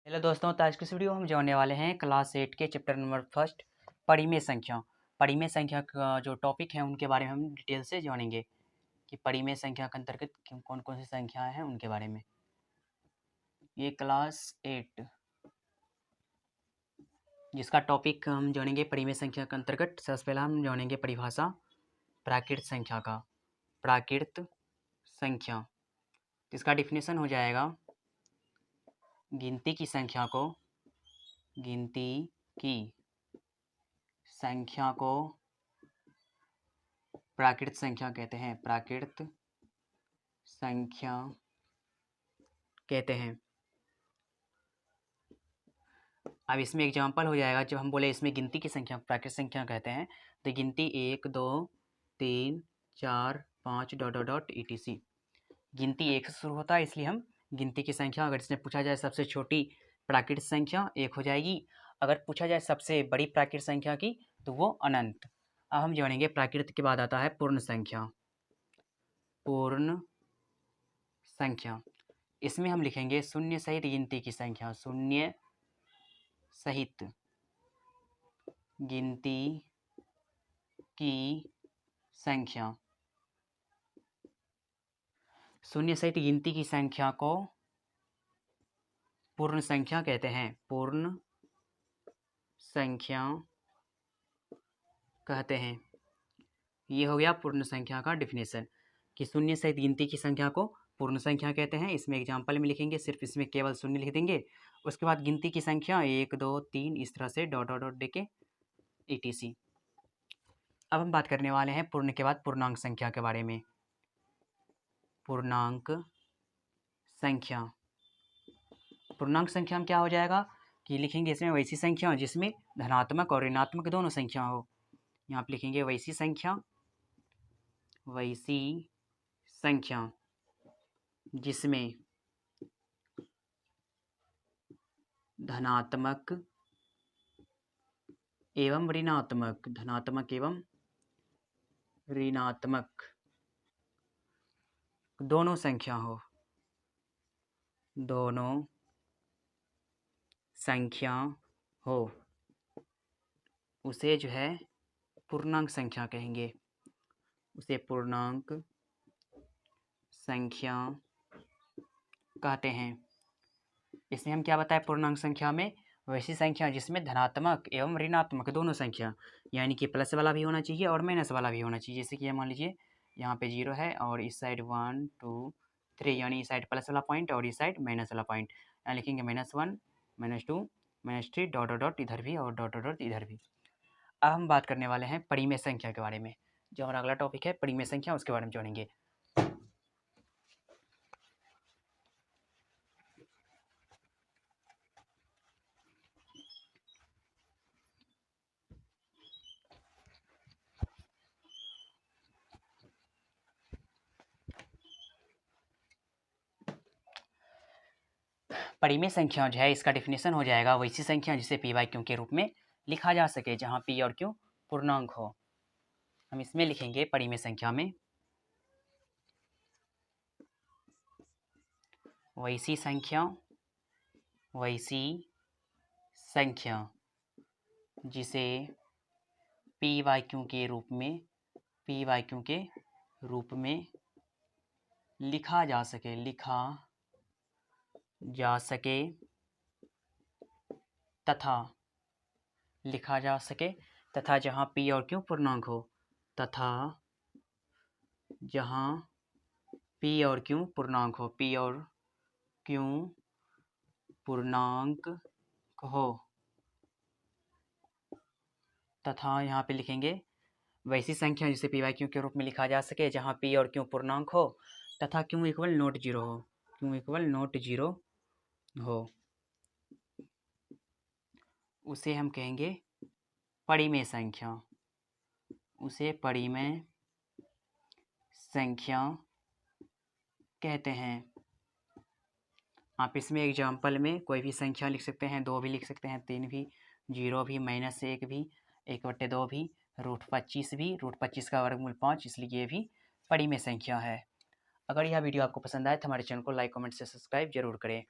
Hello दोस्तों, तो आज की इस वीडियो में हम जानने वाले हैं क्लास 8 के चैप्टर नंबर फर्स्ट परिमेय संख्या। परिमेय संख्या का जो टॉपिक है उनके बारे में हम डिटेल से जानेंगे कि परिमेय संख्या के अंतर्गत कौन कौन सी संख्याएं हैं उनके बारे में। ये क्लास 8 जिसका टॉपिक हम जानेंगे परिमेय संख्या के अंतर्गत सबसे पहला हम जानेंगे परिभाषा प्राकृत संख्या का। प्राकृत संख्या इसका डिफिनेशन हो जाएगा गिनती की संख्या प्राकृत संख्या कहते हैं। प्राकृत संख्या कहते हैं। अब इसमें एग्जाम्पल हो जाएगा, जब हम बोले इसमें गिनती की संख्या प्राकृत संख्या कहते हैं तो गिनती 1 2 3 4 5 डॉट डॉट डॉट ETC। गिनती 1 से शुरू होता है, इसलिए हम गिनती की संख्या। अगर इसमें पूछा जाए सबसे छोटी प्राकृत संख्या 1 हो जाएगी। अगर पूछा जाए सबसे बड़ी प्राकृत संख्या की तो वो अनंत। अब हम जानेंगे प्राकृत के बाद आता है पूर्ण संख्या। पूर्ण संख्या इसमें हम लिखेंगे शून्य सहित गिनती की संख्या। शून्य सहित गिनती की संख्या। शून्य सहित गिनती की संख्या को पूर्ण संख्या कहते हैं। पूर्ण संख्या कहते हैं। ये हो गया पूर्ण संख्या का डिफिनेशन कि शून्य सहित गिनती की संख्या को पूर्ण संख्या कहते हैं। इसमें एग्जाम्पल में लिखेंगे, सिर्फ इसमें केवल शून्य लिख देंगे। उसके बाद गिनती की संख्या 1 2 3 इस तरह से डॉट डॉट डॉट देके ETC। अब हम बात करने वाले हैं पूर्ण के बाद पूर्णांक संख्या के बारे में। पूर्णांक संख्या। पूर्णांक संख्या में क्या हो जाएगा कि लिखेंगे इसमें वैसी संख्या जिसमें धनात्मक और ऋणात्मक दोनों संख्या हो। यहाँ पे लिखेंगे वैसी संख्या जिसमें धनात्मक एवं ऋणात्मक दोनों संख्या हो, उसे जो है पूर्णांक संख्या कहेंगे। उसे पूर्णांक संख्या कहते हैं। इसमें हम क्या बताएं, पूर्णांक संख्या में वैसी संख्या जिसमें धनात्मक एवं ऋणात्मक दोनों संख्या, यानी कि प्लस वाला भी होना चाहिए और माइनस वाला भी होना चाहिए। जैसे कि मान लीजिए यहाँ पे 0 है और इस साइड 1 2 3, यानी इस साइड प्लस वाला पॉइंट और इस साइड माइनस वाला पॉइंट। यहाँ लिखेंगे -1 -2 -3 डॉट डॉट डॉट इधर भी और डॉट डॉट डॉट इधर भी। अब हम बात करने वाले हैं परिमेय संख्या के बारे में। जो हमारा अगला टॉपिक है परिमेय संख्या, उसके बारे में जानेंगे। परिमेय संख्या जो है इसका डिफिनेशन हो जाएगा वैसी संख्या जिसे P/Q के रूप में लिखा जा सके, जहाँ P और Q पूर्णांक हो। हम इसमें लिखेंगे परिमेय संख्या में वैसी संख्या जिसे P/Q के रूप में लिखा जा सके तथा जहाँ P और Q पूर्णांक हो। P और Q पूर्णांक हो तथा यहाँ पे लिखेंगे वैसी संख्या जिसे P/Q के रूप में लिखा जा सके, जहाँ P और Q पूर्णांक हो तथा Q इक्वल नॉट जीरो हो। उसे हम कहेंगे परिमेय संख्या। उसे परिमेय संख्या कहते हैं। आप इसमें एग्जाम्पल में कोई भी संख्या लिख सकते हैं, 2 भी लिख सकते हैं, 3 भी, 0 भी, -1 भी, 1/2 भी, √25 भी, √25 का वर्गमूल 5, इसलिए ये भी परिमेय संख्या है। अगर यह वीडियो आपको पसंद आए तो हमारे चैनल को लाइक कमेंट से सब्सक्राइब जरूर करें।